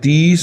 30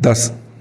10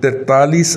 43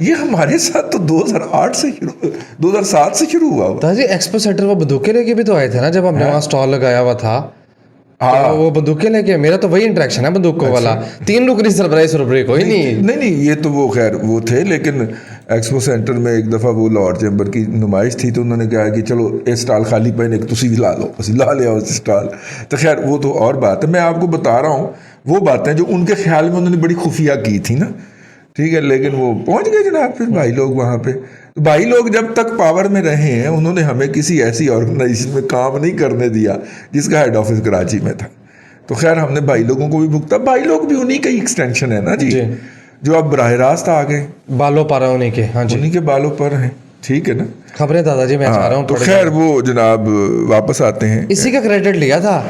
یہ ہمارے ساتھ تو 2007 سے شروع ہوا ہوا. دادا جی ایکسپو سینٹر وہ بندوقیں لے کے بھی تو آئے تھے نا جب ہم نے وہاں اسٹال لگایا ہوا تھا. ہاں وہ بندوقیں لے کے, میرا تو وہی انٹریکشن ہے بندوقوں والا. 3 رکنی سربراہ کوئی نہیں. یہ تو وہ خیر وہ تھے, لیکن ایکسپو سینٹر میں ایک دفعہ وہ لارڈ چیمبر کی نمائش تھی تو انہوں نے کہا کہ چلو یہ اسٹال خالی پہ ایک تسی بھی لا لو, اسی لا لیا اس اسٹال. تو خیر وہ تو اور بات ہے, میں آپ کو بتا رہا ہوں وہ باتیں جو ان کے خیال میں انہوں نے بڑی خفیہ کی تھی نا, ٹھیک ہے, لیکن وہ پہنچ گئے جناب پھر بھائی لوگ وہاں پہ. بھائی لوگ جب تک پاور میں رہے ہیں انہوں نے ہمیں کسی ایسی آرگنائزیشن میں کام نہیں کرنے دیا جس کا ہیڈ آفس کراچی میں تھا. تو خیر ہم نے بھائی لوگوں کو بھی بھگتا, بھائی لوگ بھی انہی کا ہی ایکسٹینشن ہے نا جی, جو اب براہ راست آ گئے بالوں پر انہیں کے. ہاں جی, انہی کے بالوں پر ہیں, ٹھیک ہے نا. خبریں دادا جی میں چاہ رہا ہوں. تو خیر وہ جناب واپس آتے ہیں. اسی کا کریڈٹ لیا تھا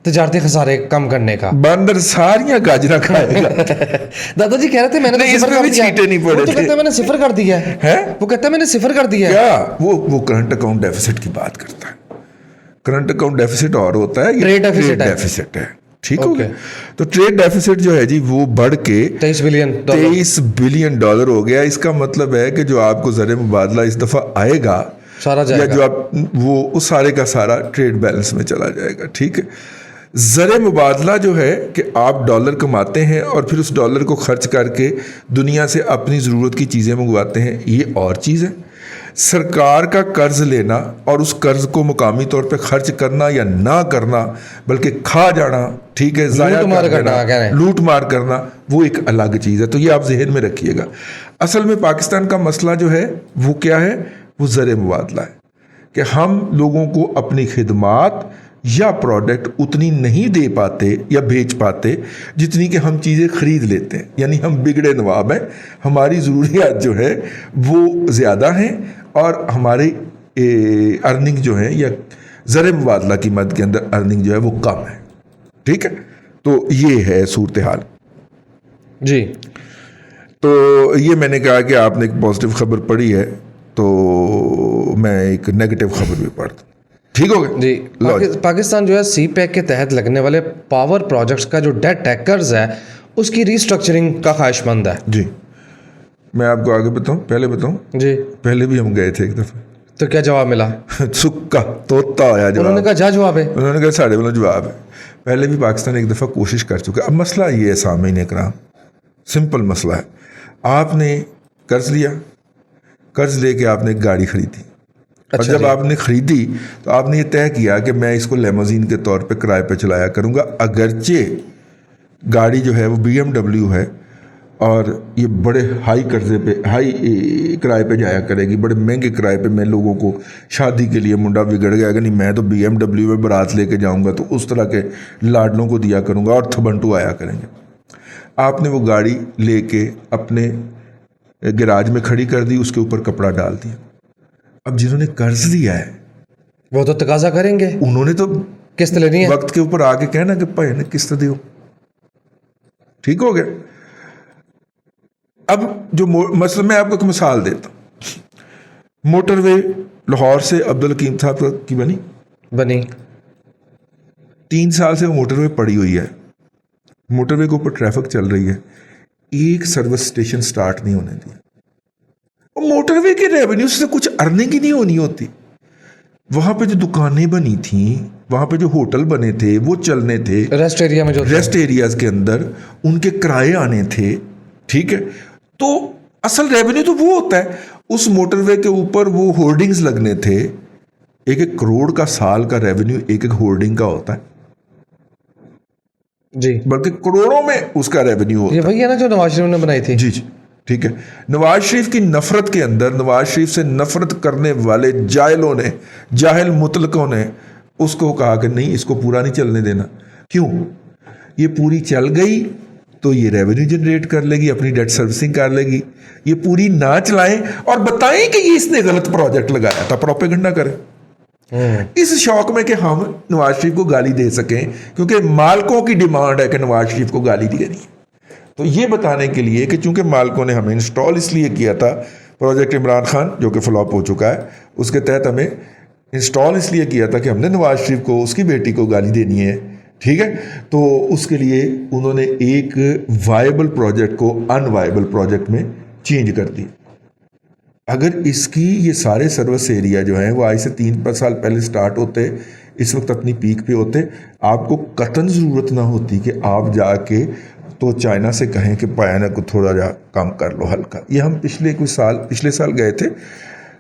تجارتی خسارے کم کرنے کا. بندر ساریاں گاجرا کھائے گا. دادا جی کہہ رہے تھے میں نے اس میں بھی چھینٹے نہیں پڑے تھے. وہ کہتا ہے میں نے صفر کر دیا ہے. وہ کہتا ہے میں نے صفر کر دیا ہے. کیا وہ کرنٹ اکاؤنٹ ڈیفیسٹ کی بات کرتا ہے. کرنٹ اکاؤنٹ ڈیفیسٹ اور ہوتا ہے, ٹریڈ ڈیفیسٹ ہے, ٹھیک ہو گیا. تو ٹریڈ ڈیفیسٹ جو ہے جی وہ بڑھ کے 23 بلین ڈالر ہو گیا. اس کا مطلب ہے کہ جو آپ کو زر مبادلہ اس دفعہ آئے گا یا جو آپ وہ سارے کا سارا ٹریڈ بیلنس میں چلا جائے گا, ٹھیک ہے. زر مبادلہ جو ہے کہ آپ ڈالر کماتے ہیں اور پھر اس ڈالر کو خرچ کر کے دنیا سے اپنی ضرورت کی چیزیں منگواتے ہیں, یہ اور چیز ہے. سرکار کا قرض لینا اور اس قرض کو مقامی طور پہ خرچ کرنا یا نہ کرنا بلکہ کھا جانا, ٹھیک ہے, ضائع کرنا, لوٹ مار کرنا, وہ ایک الگ چیز ہے. تو یہ آپ ذہن میں رکھیے گا. اصل میں پاکستان کا مسئلہ جو ہے وہ کیا ہے, وہ زر مبادلہ ہے کہ ہم لوگوں کو اپنی خدمات یا پروڈکٹ اتنی نہیں دے پاتے یا بیچ پاتے جتنی کہ ہم چیزیں خرید لیتے ہیں. یعنی ہم بگڑے نواب ہیں, ہماری ضروریات جو ہے وہ زیادہ ہیں اور ہماری ارننگ جو ہے یا زر مبادلہ کی مد کے اندر ارننگ جو ہے وہ کم ہے, ٹھیک ہے. تو یہ ہے صورتحال جی. تو یہ میں نے کہا کہ آپ نے ایک پازیٹیو خبر پڑھی ہے تو میں ایک نیگیٹو خبر بھی پڑھتا ہوں, ٹھیک ہو گیا جی. پاکستان جو ہے سی پیک کے تحت لگنے والے پاور پروجیکٹس کا جو ڈیٹ ٹیکرز ہے اس کی ریسٹرکچرنگ کا خواہش مند ہے. جی میں آپ کو آگے بتاؤں, پہلے بتاؤں جی. پہلے بھی ہم گئے تھے ایک دفعہ, تو کیا جواب ملا؟ سکا طوطا آیا جواب. انہوں نے کہا جواب ہے, انہوں نے کہا ساڑھے والا جواب ہے. پہلے بھی پاکستان ایک دفعہ کوشش کر چکا. اب مسئلہ یہ ہے سامعین اکرام, سمپل مسئلہ ہے. آپ نے قرض لیا, قرض لے کے آپ نے ایک گاڑی خریدی, اور جب آپ نے خریدی تو آپ نے یہ طے کیا کہ میں اس کو لیموزین کے طور پہ کرائے پہ چلایا کروں گا, اگرچہ گاڑی جو ہے وہ BMW ہے اور یہ بڑے ہائی قرضے پہ ہائی کرائے پہ جایا کرے گی, بڑے مہنگے کرائے پہ. میں لوگوں کو شادی کے لیے منڈا بگڑ گیا کہ نہیں میں تو BMW میں بارات لے کے جاؤں گا تو اس طرح کے لاڈلوں کو دیا کروں گا اور تھبنٹو آیا کریں گے. آپ نے وہ گاڑی لے کے اپنے گراج میں کھڑی کر دی, اس کے اوپر کپڑا ڈال دیا. اب جنہوں نے قرض لیا ہے وہ تو تقاضا کریں گے, انہوں نے تو قسط لینی ہے, وقت کے اوپر آ کے کہنا کہ بھائی نے قسط دیو, ٹھیک ہو گیا. اب جو مثلا میں آپ کو ایک مثال دیتا ہوں, موٹر وے لاہور سے عبدالحکیم صاحب کی بنی 3 سال سے وہ موٹر وے پڑی ہوئی ہے. موٹر وے کے اوپر ٹریفک چل رہی ہے, ایک سروس اسٹیشن سٹارٹ نہیں ہونے دیا. موٹر وے کے ریونیو سے کچھ ارننگ ہی نہیں ہونی ہوتی. وہاں پہ جو دکانیں بنی تھیں, وہاں پہ جو ہوٹل بنے تھے وہ چلنے تھے, ریسٹ ایریا میں جو ریسٹ ایریاز کے اندر ان کے کرائے آنے تھے, ٹھیک ہے. تو اصل ریونیو تو وہ ہوتا ہے, اس موٹر وے کے اوپر وہ ہورڈنگز لگنے تھے. 1 کروڑ کا سال کا ریونیو ایک ہورڈنگ کا ہوتا ہے جی, بلکہ کروڑوں میں اس کا ریونیو ہوتا ہے. یہ وہی ہے نا جو نواز شریف نے بنائی تھی. جی جی ٹھیک ہے. نواز شریف کی نفرت کے اندر نواز شریف سے نفرت کرنے والے جاہلوں نے, جاہل مطلقوں نے اس کو کہا کہ نہیں اس کو پورا نہیں چلنے دینا. کیوں؟ یہ پوری چل گئی تو یہ ریونیو جنریٹ کر لے گی, اپنی ڈیٹ سروسنگ کر لے گی. یہ پوری نہ چلائیں اور بتائیں کہ یہ اس نے غلط پروجیکٹ لگایا تھا, پروپیگنڈا کریں اس شوق میں کہ ہم نواز شریف کو گالی دے سکیں, کیونکہ مالکوں کی ڈیمانڈ ہے کہ نواز شریف کو گالی دی گئی. تو یہ بتانے کے لیے کہ چونکہ مالکوں نے ہمیں انسٹال اس لیے کیا تھا پروجیکٹ عمران خان جو کہ فلاپ ہو چکا ہے, اس کے تحت ہمیں انسٹال اس لیے کیا تھا کہ ہم نے نواز شریف کو اس کی بیٹی کو گالی دینی ہے, ٹھیک ہے. تو اس کے لیے انہوں نے ایک وائبل پروجیکٹ کو ان وائبل پروجیکٹ میں چینج کر دی. اگر اس کی یہ سارے سروس ایریا جو ہیں وہ آج سے 3 سال پہلے سٹارٹ ہوتے, اس وقت اپنی پیک پہ ہوتے, آپ کو قطعاً ضرورت نہ ہوتی کہ آپ جا کے تو چائنا سے کہیں کہ پایانہ کو تھوڑا جا کم کر لو ہلکا. یہ ہم پچھلے سال گئے تھے,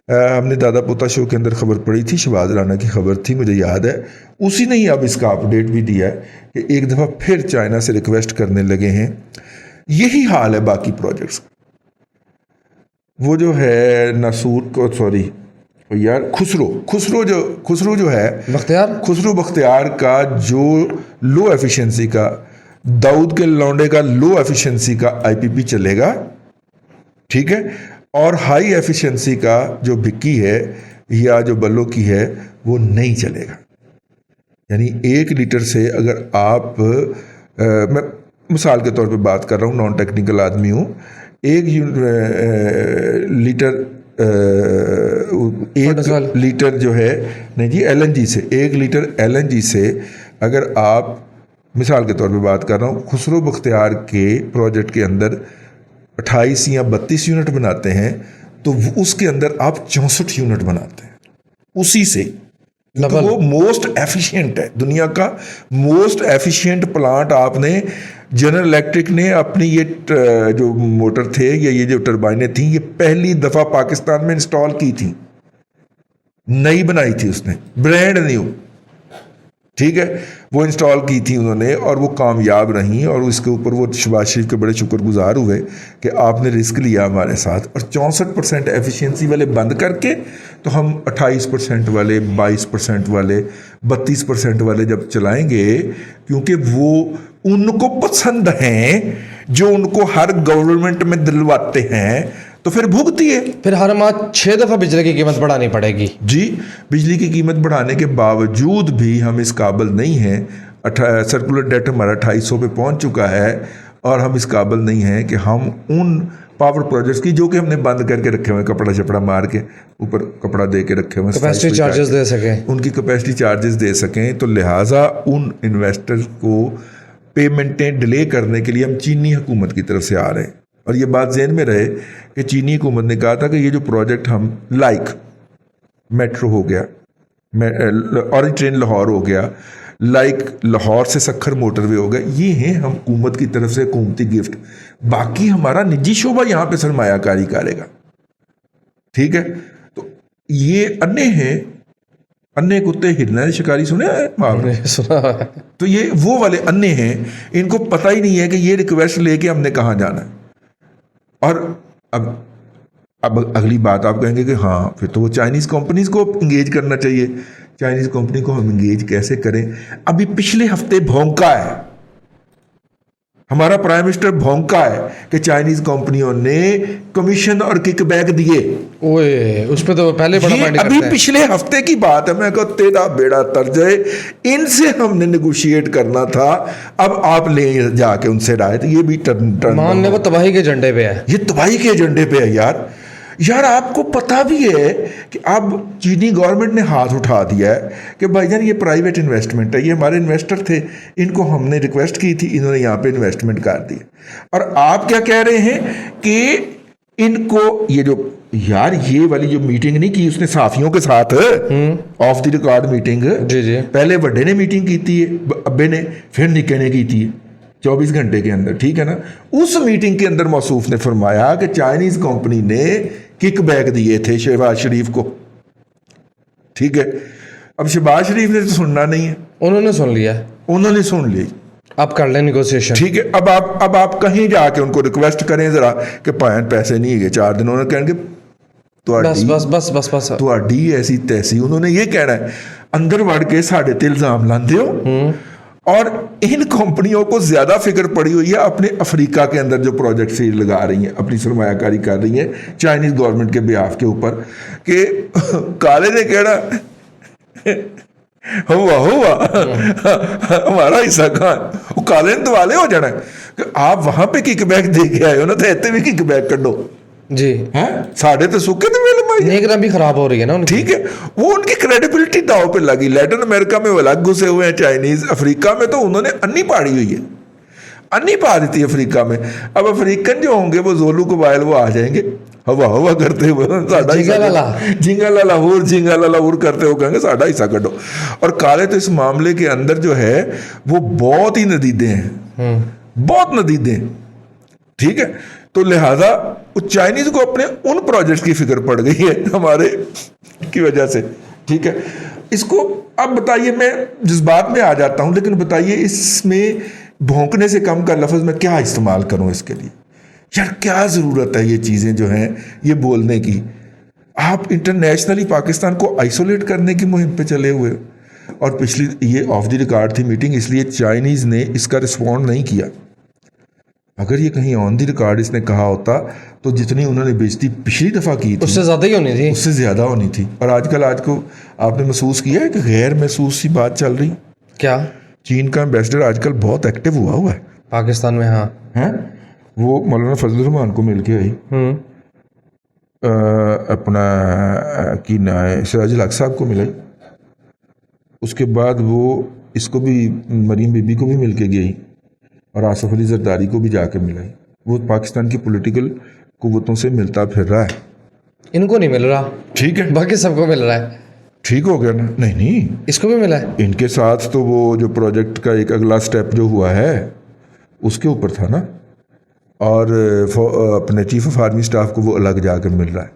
ہم نے دادا پوتا شو کے اندر خبر پڑی تھی, شہباز رانا کی خبر تھی, مجھے یاد ہے. اسی نے ہی اب اس کا اپڈیٹ بھی دیا ہے کہ ایک دفعہ پھر چائنا سے ریکویسٹ کرنے لگے ہیں. یہی حال ہے باقی پروجیکٹس. وہ جو ہے ناسور کو سوری یار خسرو جو ہے خسرو بختیار کا جو لو ایفیشنسی کا, داؤد کے لونڈے کا لو ایفیشنسی کا آئی پی پی چلے گا, ٹھیک ہے, اور ہائی ایفیشنسی کا جو بھکی ہے یا جو بلو کی ہے وہ نہیں چلے گا. یعنی 1 لیٹر سے اگر آپ, میں مثال کے طور پہ بات کر رہا ہوں, نان ٹیکنیکل آدمی ہوں, 1 لیٹر جو ہے نہیں جی ایل این جی سے, 1 لیٹر ایل این جی سے اگر آپ مثال کے طور پہ بات کر رہا ہوں خسرو بختیار کے پروجیکٹ کے اندر 28 یا 32 یونٹ بناتے ہیں تو اس کے اندر آپ 64 یونٹ بناتے ہیں اسی سے. وہ موسٹ ایفیشینٹ ہے, دنیا کا موسٹ ایفیشینٹ پلانٹ آپ نے جنرل الیکٹرک نے اپنی یہ جو موٹر تھے یا یہ جو ٹربائنیں تھیں یہ پہلی دفعہ پاکستان میں انسٹال کی تھی, نئی بنائی تھی اس نے, برانڈ نیو, ٹھیک ہے, وہ انسٹال کی تھی انہوں نے اور وہ کامیاب رہیں. اور اس کے اوپر وہ شہباز شریف کے بڑے شکر گزار ہوئے کہ آپ نے رسک لیا ہمارے ساتھ, اور 64% ایفیشنسی والے بند کر کے تو ہم 28% والے, 22% والے, 32% والے جب چلائیں گے, کیونکہ وہ ان کو پسند ہیں جو ان کو ہر گورنمنٹ میں دلواتے ہیں, تو پھر بھگتی ہے. پھر ہر ماہ 6 دفعہ بجلی کی قیمت بڑھانی پڑے گی. جی, بجلی کی قیمت بڑھانے کے باوجود بھی ہم اس قابل نہیں ہیں. سرکولر ڈیٹ ہمارا 2800 پہ پہنچ چکا ہے اور ہم اس قابل نہیں ہیں کہ ہم ان پاور پروجیکٹس کی جو کہ ہم نے بند کر کے رکھے ہوئے, کپڑا شپڑا مار کے اوپر کپڑا دے کے رکھے ہوئے, کیپیسٹی چارجز دے سکیں, ان کی کیپیسٹی چارجز دے سکیں. تو لہٰذا ان انویسٹر کو پیمنٹیں ڈیلے کرنے کے لیے ہم چینی حکومت کی طرف سے آ رہے ہیں. اور یہ بات ذہن میں رہے کہ چینی حکومت نے کہا تھا کہ یہ جو پروجیکٹ ہم لائک میٹرو ہو گیا, اورنج ٹرین لاہور ہو گیا, لائک لاہور سے سکھر موٹر وے ہو گیا, یہ ہیں ہم حکومت کی طرف سے حکومتی گفٹ. باقی ہمارا نجی شعبہ یہاں پہ سرمایہ کاری کرے گا, ٹھیک ہے. تو یہ انے ہیں, انے کتے ہرنا شکاری سنے سنا. تو یہ وہ والے انے ہیں, ان کو پتہ ہی نہیں ہے کہ یہ ریکویسٹ لے کے ہم نے کہاں جانا ہے. اور اب اگلی بات آپ کہیں گے کہ ہاں پھر تو وہ چائنیز کمپنیز کو انگیج کرنا چاہیے. چائنیز کمپنی کو ہم انگیج کیسے کریں؟ ابھی پچھلے ہفتے بھونکا ہے ہمارا پرائم منسٹر, بھونکا ہے کہ چائنیز کمپنیوں نے کمیشن اور کک بیک دیے. اوئے اس پہ تو پہلے بڑا مائنڈ کرتے ہیں. ابھی پچھلے ہفتے کی بات ہے. میں کہا تیرا بیڑا تر جائے, ان سے ہم نے نیگوشیٹ کرنا تھا, اب آپ لے جا کے ان سے رائے. یہ بھی ماننے کو تباہی کے ایجنڈے پہ ہے, یہ تباہی کے ایجنڈے پہ ہے یار آپ کو پتا بھی ہے کہ اب چینی گورنمنٹ نے ہاتھ اٹھا دیا ہے کہ بھائی جان یہ پرائیویٹ انویسٹمنٹ ہے, یہ ہمارے انویسٹر تھے, ان کو ہم نے ریکویسٹ کی تھی, انہوں نے یہاں پہ انویسٹمنٹ کر دی. اور آپ کیا کہہ رہے ہیں کہ ان کو یہ جو یار یہ والی جو میٹنگ نہیں کی اس نے صحافیوں کے ساتھ, آف دی ریکارڈ میٹنگ, جی پہلے بڑے نے میٹنگ کی تھی, ابے نے, پھر نکے نے کی تھی 24 گھنٹے کے اندر, ٹھیک ہے نا. اس میٹنگ کے اندر موصوف نے فرمایا کہ چائنیز کمپنی نے کک بیک دیے تھے شہباز شریف کو, ٹھیک ہے. اب شہباز شریف نے تو سننا نہیں ہے, انہوں نے سن لیا, انہوں نے سن لی, اب کر لیں نیگوسیشن, ٹھیک ہے. اب آپ کہیں جا کے ان کو ریکویسٹ کریں ذرا کہ پیسے نہیں گئے 4 دن, انہوں نے کہیں گے بس تہاڈی ایسی تیسی, انہوں نے یہ کہنا ہے اندر وڑ کے ساڈے تے الزام لاندے ہو. اور ان کمپنیوں کو زیادہ فکر پڑی ہوئی ہے اپنے افریقہ کے اندر جو پروجیکٹس لگا رہی ہیں, اپنی سرمایہ کاری کر رہی ہیں چائنیز گورنمنٹ کے بیاف کے اوپر, کہ کالے نے کہنا ہوا ہمارا حصہ کہاں, وہ کالے نے دوالے ہو جانا کہ آپ وہاں پہ کک بیک دے کے آئے ہو نا, تو ایتے بھی کک بیک کڈو جی, ساڑھے تو سوکھے تو میلے مائی نیگرا بھی خراب ہو رہی ہے نا, ٹھیک ہے. وہ ان کی کریڈیبلٹی داؤ پہ لگی. لیٹن امریکہ میں وہ الگ گھسے ہوئے ہیں چائنیز, افریقہ میں تو انہوں نے انی پاڑی ہوئی ہے. نہیں پا رہی تھی افریقہ میں. اب افریقن جو ہوں گے وہ زولو قبائل وہ آ جائیں گے ہوا کرتے ہوئے, جھینگا لاہور کرتے ہوئے کہیں گے ساڈا حصہ کڈو. اور کالے تو اس معاملے کے اندر جو ہے وہ بہت ہی ندیدے ہیں, بہت ندیدے ہیں. ٹھیک ہے, تو لہذا چائنیز کو اپنے ان پروجیکٹس کی فکر پڑ گئی ہے ہمارے کی وجہ سے. ٹھیک ہے, اس کو اب بتائیے, میں جذبات میں آ جاتا ہوں, لیکن بتائیے اس میں بھونکنے سے کم کا لفظ میں کیا استعمال کروں اس کے لیے. یار کیا ضرورت ہے یہ چیزیں جو ہیں یہ بولنے کی. آپ انٹرنیشنلی پاکستان کو آئسولیٹ کرنے کی مہم پہ چلے ہوئے, اور پچھلی یہ آف دی ریکارڈ تھی میٹنگ, اس لیے چائنیز نے اس کا رسپونڈ نہیں کیا. اگر یہ کہیں آن دی ریکارڈ اس نے کہا ہوتا تو جتنی انہوں نے بیزتی پچھلی دفعہ کی تھی اس سے زیادہ ہی ہونی تھی, اس سے زیادہ ہونی تھی. اور آج کو آپ نے محسوس کیا ہے کہ غیر محسوس سی بات چل رہی. کیا چین کا ایمبیسڈر آج کل بہت ایکٹیو ہوا ہے پاکستان میں. ہاں, وہ مولانا فضل الرحمان کو مل کے آئی, اپنا کی سراج الحق صاحب کو ملائی, اس کے بعد وہ اس کو بھی مریم بی بی کو بھی مل کے گئی, اور آصف علی زرداری کو بھی جا کے ملائی. وہ پاکستان کی پولیٹیکل قوتوں سے ملتا پھر رہا ہے. ان کو نہیں مل رہا, ٹھیک ہے, باقی سب کو مل رہا ہے. ٹھیک ہو گیا نا. نہیں اس کو بھی ملا ہے. ان کے ساتھ تو وہ جو پروجیکٹ کا ایک اگلا سٹیپ جو ہوا ہے اس کے اوپر تھا نا, اور اپنے چیف آف آرمی سٹاف کو وہ الگ جا کے مل رہا ہے.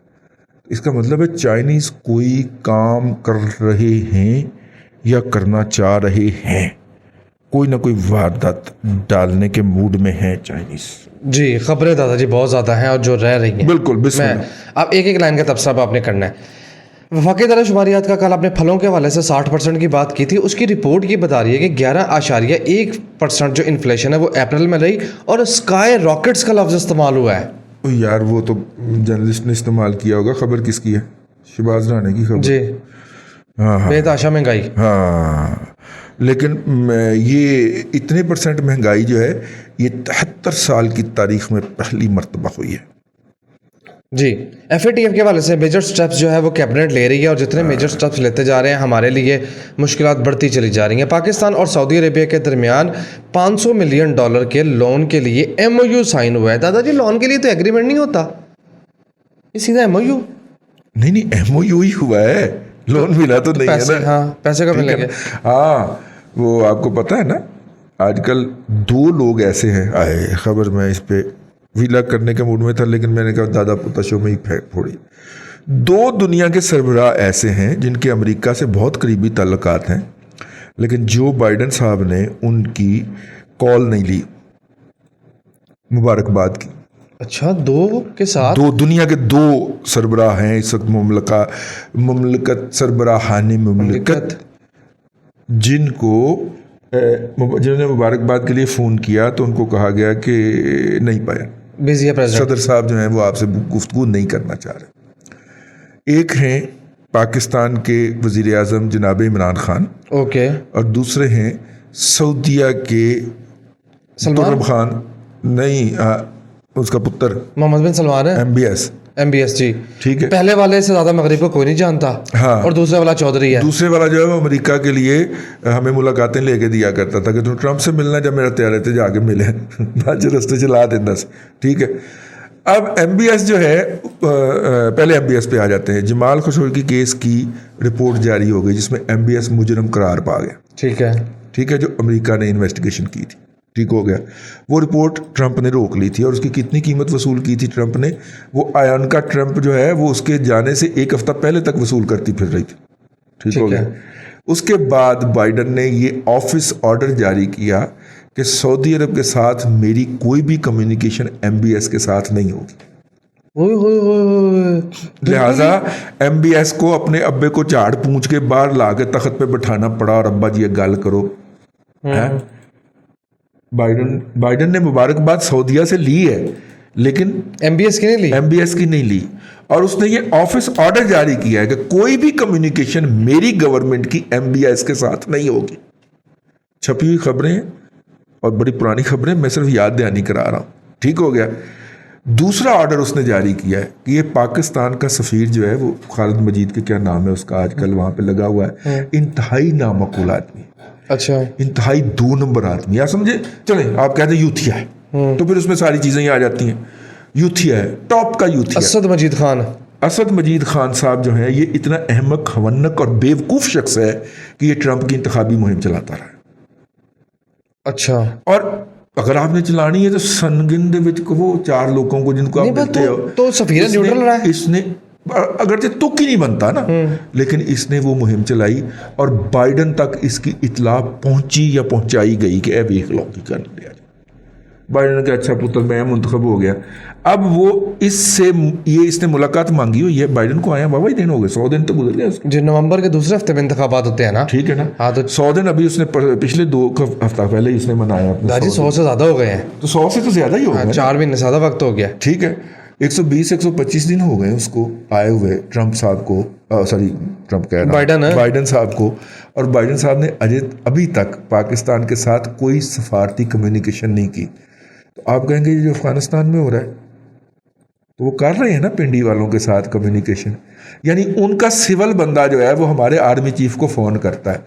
اس کا مطلب ہے چائنیز کوئی کام کر رہے ہیں یا کرنا چاہ رہے ہیں, کوئی نہ کوئی واردات ڈالنے کے موڈ میں ہے چائنیز. جی خبریں دادا جی بہت زیادہ ہیں اور جو رہ رہی ہیں. بالکل, بسم اللہ. اب ایک لائن کا تبصرہ آپ نے کرنا ہے. وفاقی ادارہ شماریات کا کل آپ نے پھلوں کے حوالے سے 60% کی بات کی تھی, اس کی رپورٹ یہ بتا رہی ہے کہ 11.1% جو انفلیشن ہے وہ اپریل میں رہی, اور اسکائی راکٹس کا لفظ استعمال ہوا ہے. یار وہ تو جرنلسٹ نے استعمال کیا ہوگا, خبر کس کی ہے؟ شہباز رانے کی خبر. جی ہاں بے تحاشا مہنگائی. ہاں, لیکن یہ اتنے % مہنگائی جو ہے یہ 73 سال کی تاریخ میں پہلی مرتبہ ہوئی ہے. جی FATF کے حوالے سے میجر سٹیپس جو ہے وہ کیبنٹ لے رہی ہے, اور جتنے میجر سٹیپس لیتے جا رہے ہیں ہمارے لیے مشکلات بڑھتی چلی جا رہی ہیں. پاکستان اور سعودی عربیہ کے درمیان $500 ملین کے لون کے لیے MOU سائن ہوا ہے. دادا جی لون کے لیے تو ایگریمنٹ نہیں ہوتا, یہ سیدھا MOU. نہیں MOU ہی ہوا ہے, لون ملا تو نہیں ہے نا. ہاں پیسے کا ملیں گے. ہاں وہ آپ کو پتہ ہے نا, آج کل 2 لوگ ایسے ہیں آئے خبر, میں اس پہ ویلا کرنے کے موڈ میں تھا لیکن میں نے کہا دادا پوتا شو میں ہی پھوڑی. 2 دنیا کے سربراہ ایسے ہیں جن کے امریکہ سے بہت قریبی تعلقات ہیں, لیکن جو بائیڈن صاحب نے ان کی کال نہیں لی, مبارکباد کی. اچھا 2 کے ساتھ 2 دنیا کے 2 سربراہ ہیں اس وقت مملکت سربراہان مملکت, جن کو جنہوں نے مبارکباد کے لیے فون کیا تو ان کو کہا گیا کہ نہیں پایا, بزی ہے پریزیڈنٹ. صدر صاحب جو ہیں وہ آپ سے گفتگو نہیں کرنا چاہ رہے. ایک ہیں پاکستان کے وزیر اعظم جناب عمران خان, اوکے, اور دوسرے ہیں سعودیہ کے ترب خان, نہیں اس کا پتر محمد بن سلمان ہے, MBS. جی ٹھیک ہے, پہلے والے سے زیادہ مغرب کو کوئی نہیں جانتا. ہاں, اور دوسرے والا چودھری ہے. دوسرے والا جو ہے وہ امریکہ کے لیے ہمیں ملاقاتیں لے کے دیا کرتا تھا کہ تم ٹرمپ سے ملنا, جب میرا تیار تھے جا کے ملے, رستے چلا دینا سے. ٹھیک ہے, اب MBS جو ہے, پہلے MBS پہ آ جاتے ہیں. جمال خشوگی کیس کی رپورٹ جاری ہو گئی جس میں MBS مجرم قرار پا گیا. ٹھیک ہے, جو امریکہ نے انویسٹیگیشن کی تھی. ٹھیک ہو گیا, وہ رپورٹ ٹرمپ نے روک لی تھی, اور اس کی کتنی قیمت وصول کی تھی ٹرمپ نے, وہ آیانکا ٹرمپ جو ہے وہ اس کے جانے سے 1 ہفتہ پہلے تک وصول کرتی پھر رہی تھی. ٹھیک ہو گیا. اس کے بعد بائیڈن نے یہ آفس آرڈر جاری کیا کہ سعودی عرب کے ساتھ میری کوئی بھی کمیونیکیشن MBS کے ساتھ نہیں ہوگی. لہذا MBS کو اپنے ابے کو جھاڑ پونچھ کے باہر لا کے تخت پہ بٹھانا پڑا, اور ابا جی یہ گل کرو. بائیڈن نے مبارکباد سعودیہ سے لی ہے لیکن MBS کی نہیں لی, اور اس نے یہ آفس آرڈر جاری کیا ہے کہ کوئی بھی کمیونیکیشن میری گورنمنٹ کی MBS کے ساتھ نہیں ہوگی. چھپی ہوئی خبریں اور بڑی پرانی خبریں, میں صرف یاد دہانی کرا رہا ہوں. ٹھیک ہو گیا. دوسرا آرڈر اس نے جاری کیا ہے کہ یہ پاکستان کا سفیر جو ہے, وہ خالد مجید کے کیا نام ہے اس کا, آج کل وہاں پہ لگا ہوا ہے, انتہائی نامعقول آدمی, اچھا انتہائی 2 نمبر آدمی. آپ سمجھے, چلیں آپ کہتے ہیں یوتھیا ہے تو پھر اس میں ساری چیزیں ہی آ جاتی ہیں. یوتھیا ہے, ٹاپ کا یوتھیا. اسد مجید خان صاحب جو ہیں یہ اتنا احمق, خونق اور بیوقوف شخص ہے کہ یہ ٹرمپ کی انتخابی مہم چلاتا رہا ہے. اچھا, اور اگر آپ نے چلانی ہے تو سنگن دے وچ وہ 4 لوگوں کو جن کو آپ ملتے ہو تو سفیر نیوٹرل رہا ہے. اس نے اگرچہ تک ہی نہیں بنتا نا, لیکن اس نے وہ مہم چلائی اور بائیڈن تک اس کی اطلاع پہنچی یا پہنچائی گئی کہ اے ویکھ لو کی کر لیا. بائیڈن نے کہا اچھا پتر میں منتخب ہو گیا. اب وہ اس نے ملاقات مانگی ہوئی ہے. بائیڈن کو آیا بابا ہی دن ہو گئے, 100 دن تو گزر گیا. جو نومبر کے دوسرے ہفتے میں انتخابات ہوتے ہیں نا, ٹھیک ہے نا, ہاں تو 100 دن ابھی اس نے پچھلے 2 ہفتہ پہلے اس نے منایا. داجی 100 سے زیادہ ہو گئے ہیں. تو 100 سے تو زیادہ ہی ہو گئے, 4 مہینے زیادہ وقت ہو گیا. ٹھیک ہے, 120-125 دن ہو گئے اس کو آئے ہوئے ٹرمپ صاحب کو, ٹرمپ کہہ رہا ہوں بائیڈن صاحب کو. اور بائیڈن صاحب نے ابھی تک پاکستان کے ساتھ کوئی سفارتی کمیونیکیشن نہیں کی. تو آپ کہیں گے یہ جو افغانستان میں ہو رہا ہے تو وہ کر رہے ہیں نا پنڈی والوں کے ساتھ کمیونیکیشن. یعنی ان کا سول بندہ جو ہے وہ ہمارے آرمی چیف کو فون کرتا ہے,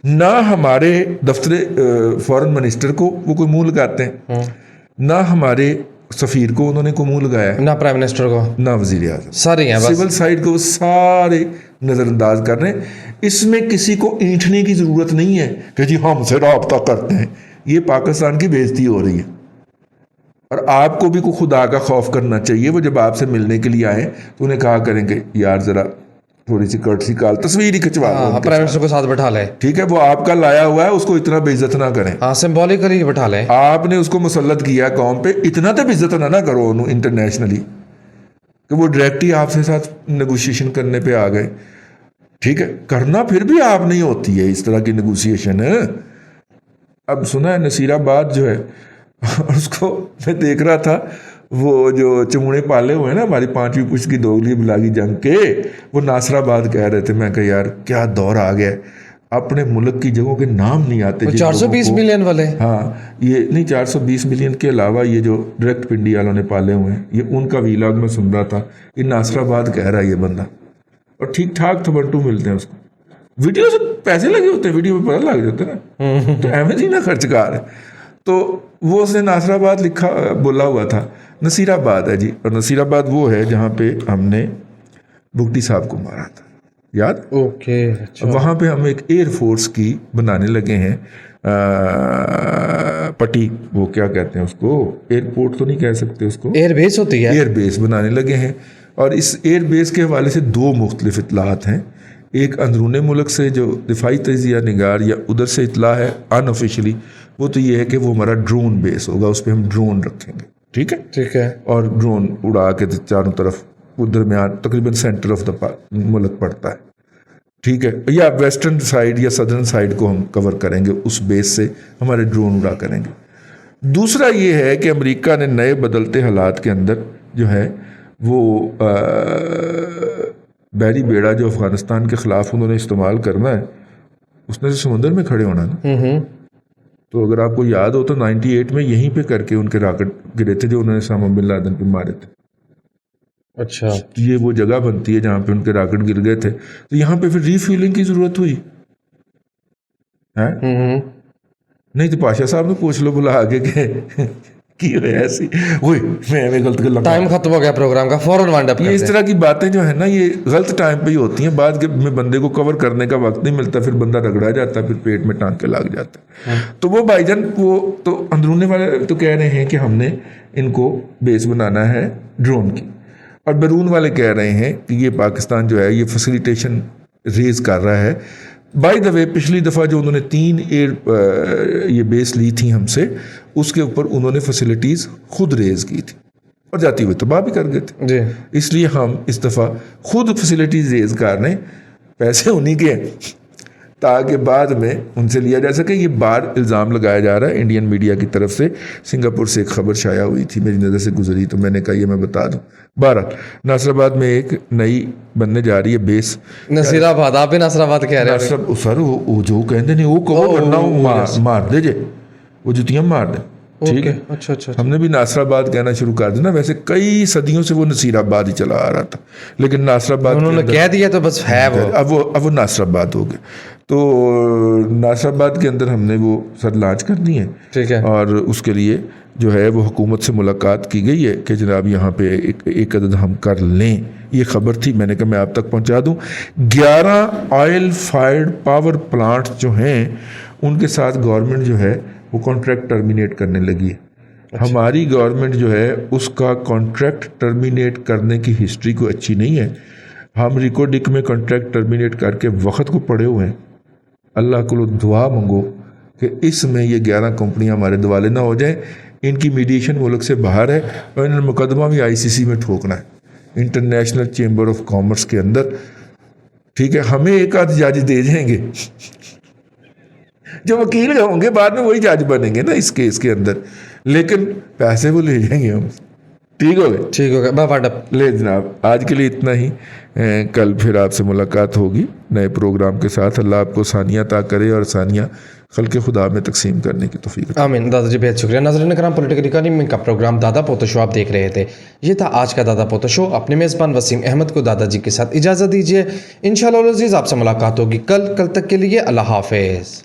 نہ ہمارے دفتر فورن منسٹر کو وہ کوئی منہ لگاتے ہیں, نہ ہمارے سفیر کو انہوں نے کوئی منہ لگایا, نہ پرائم منسٹر کو, نہ وزیر اعظم. سارے ہیں سول سائڈ کو وہ سارے نظر انداز کر رہے ہیں. اس میں کسی کو اینٹھنے کی ضرورت نہیں ہے کہ جی ہم سے رابطہ کرتے ہیں. یہ پاکستان کی بےزتی ہو رہی ہے. اور آپ کو بھی کوئی خدا کا خوف کرنا چاہیے. وہ جب آپ سے ملنے کے لیے آئیں تو انہیں کہا کریں کہ یار ذرا تھوڑی سی کٹسی کال تصویر ہی کھنچوا دو, پرائم منسٹر کو ساتھ بٹھا لیں. ٹھیک ہے, وہ آپ کا لایا ہوا ہے, اس کو اتنا بے عزت نہ کریں. ہاں سمبولیکلی بٹھا لیں. آپ نے اس کو مسلط کیا قوم پہ, اتنا تو بے عزت نہ کرو انہوں انٹرنیشنلی کہ وہ ڈائریکٹ ہی آپ سے ساتھ نیگوشیشن کرنے پہ آ گئے. ٹھیک ہے, کرنا پھر بھی آپ نہیں ہوتی ہے اس طرح کی نیگوشیشن. اب سنا ہے نصیر آباد جو ہے اس کو میں دیکھ رہا تھا, وہ جو چموڑے پالے ہوئے ہیں نا ہماری 5ویں پشت کی دوگلی بلاگی جنگ کے, وہ ناصر آباد کہہ رہے تھے. میں کہا یار کیا دور آ گیا, اپنے ملک کی جگہوں کے نام نہیں آتے. 420 ملین والے, ہاں یہ نہیں, 420 ملین کے علاوہ یہ جو ڈائریکٹ پنڈی والوں نے پالے ہوئے ہیں, یہ ان کا ویلاگ میں سن رہا تھا. یہ ناصر آباد کہہ رہا ہے یہ بندہ, اور ٹھیک ٹھاک تھبنٹو ملتے ہیں اس کو. ویڈیو سے پیسے لگے ہوتے ہیں, ویڈیو پہ پتہ لگ جاتے ہیں نا, تو احمد ہی نہ خرچ کار ہے. تو وہ اس نے ناصر آباد بولا ہوا تھا. نصیر آباد ہے جی, اور نصیر آباد وہ ہے جہاں پہ ہم نے بگٹی صاحب کو مارا تھا, یاد؟ اوکے, وہاں پہ ہم ایک ایئر فورس کی بنانے لگے ہیں پٹی, وہ کیا کہتے ہیں اس کو, ایئرپورٹ تو نہیں کہہ سکتے اس کو, ایئر بیس ہوتی ہے, ایئر بیس بنانے لگے ہیں. اور اس ایئر بیس کے حوالے سے 2 مختلف اطلاعات ہیں. ایک اندرون ملک سے جو دفاعی تجزیہ نگار یا ادھر سے اطلاع ہے ان آفیشلی, وہ تو یہ ہے کہ وہ ہمارا ڈرون بیس ہوگا, اس پہ ہم ڈرون رکھیں گے. ٹھیک ہے, ٹھیک ہے, اور ڈرون اڑا کے چاروں طرف درمیان تقریباً سینٹر آف دا ملک پڑتا ہے. ٹھیک ہے, یا ویسٹرن سائڈ یا سدرن سائڈ کو ہم کور کریں گے, اس بیس سے ہمارے ڈرون اڑا کریں گے. دوسرا یہ ہے کہ امریکہ نے نئے بدلتے حالات کے اندر جو ہے وہ بحری بیڑا جو افغانستان کے خلاف انہوں نے استعمال کرنا ہے, اس نے سمندر میں کھڑے ہونا نا. تو اگر آپ کو یاد ہو تو 98 میں یہیں پہ کر کے ان کے راکٹ گرے تھے جو انہوں نے اسامہ بن لادن پہ مارے تھے. اچھا, یہ وہ جگہ بنتی ہے جہاں پہ ان کے راکٹ گر گئے تھے. تو یہاں پہ پھر ری فیولنگ کی ضرورت ہوئی ہے, نہیں تو پاشا صاحب نے پوچھ لو بلا آگے کہ کی ایسی وہی میں غلط کر. ٹائم ختم ہو گیا پروگرام کا, فوراً وائنڈ اپ. یہ اس طرح کی باتیں جو ہے نا یہ غلط ٹائم پہ ہی ہوتی ہیں. بعد میں بندے کو کور کرنے کا وقت نہیں ملتا, پھر بندہ رگڑا جاتا ہے, پھر پیٹ میں ٹانکے لگ جاتا ہے. تو وہ بھائی جان وہ تو اندرون والے تو کہہ رہے ہیں کہ ہم نے ان کو بیس بنانا ہے ڈرون کی, اور بیرون والے کہہ رہے ہیں کہ یہ پاکستان جو ہے یہ فیسیلیٹیشن ریز کر رہا ہے. بائی دا وے پچھلی دفعہ جو انہوں نے 3 یہ بیس لی تھی ہم سے, اس کے اوپر انہوں نے فیسیلیٹیز خود ریز کی تھی اور جاتی ہوئی تباہ بھی کر گئے تھے جی. اس لیے ہم اس دفعہ خود فیسیلیٹیز ریز کر رہے ہیں, پیسے انہیں کے تاکہ بعد میں ان سے لیا جا سکے. یہ بار الزام لگایا جا رہا ہے انڈین میڈیا کی طرف سے. سنگاپور سے ایک خبر شائع ہوئی تھی, میری نظر سے گزری, تو میں نے کہا یہ میں بتا دوں. بہرحال ناصر آباد میں ایک نئی بننے جا رہی ہے بیس. نصیر آباد, آپ بھی ناصر آباد کہہ رہے ہیں سر, وہ جو کہتے نہیں وہ کہو ورنہ مار دے جے, وہ جتیاں مار دیں. ٹھیک ہے, اچھا اچھا, ہم نے بھی ناصر آباد کہنا شروع کر دینا. ویسے کئی صدیوں سے وہ نصیر آباد ہی چلا آ رہا تھا, لیکن ناصر آباد انہوں نے کہہ دیا تو بس ہے وہ, اب وہ ناصر آباد ہو گئے. تو ناصرآباد کے اندر ہم نے وہ سر لانچ کر دی ہیں، ٹھیک ہے، اور اس کے لیے جو ہے وہ حکومت سے ملاقات کی گئی ہے کہ جناب یہاں پہ ایک عدد ہم کر لیں. یہ خبر تھی، میں نے کہا میں آپ تک پہنچا دوں. 11 آئل فائرڈ پاور پلانٹ جو ہیں ان کے ساتھ گورنمنٹ جو ہے وہ کانٹریکٹ ٹرمینیٹ کرنے لگی ہے. ہماری گورنمنٹ جو ہے اس کا کانٹریکٹ ٹرمینیٹ کرنے کی ہسٹری کو اچھی نہیں ہے. ہم ریکوڈک میں کانٹریکٹ ٹرمینیٹ کر کے وقت کو پڑے ہوئے ہیں. اللہ کو دعا منگو کہ اس میں یہ 11 کمپنیاں ہمارے دوالے نہ ہو جائیں. ان کی میڈیشن ملک سے باہر ہے اور انہوں نے مقدمہ بھی ICC میں ٹھوکنا ہے، انٹرنیشنل چیمبر آف کامرس کے اندر. ٹھیک ہے، ہمیں ایک آدھ جج دے جائیں گے جو وکیل ہوں گے، بعد میں وہی جج بنیں گے نا اس کیس کے اندر، لیکن پیسے وہ لے جائیں گے ہم. ٹھیک ہو گئے، ٹھیک ہو گیا. لے جناب آج کے لیے اتنا ہی. کل پھر آپ سے ملاقات ہوگی نئے پروگرام کے ساتھ. اللہ آپ کو ثانیہ عطا کرے اور ثانیہ خلق خدا میں تقسیم کرنے کی توفیق. آمین. دادا جی بہت شکریہ. ناظرین کرام، پولیٹیکل اکانومی کا پروگرام دادا پوتو شو آپ دیکھ رہے تھے. یہ تھا آج کا دادا پوتو شو. اپنے میزبان وسیم احمد کو دادا جی کے ساتھ اجازت دیجیے. انشاءاللہ العزیز آپ سے ملاقات ہوگی کل تک کے لیے اللہ حافظ.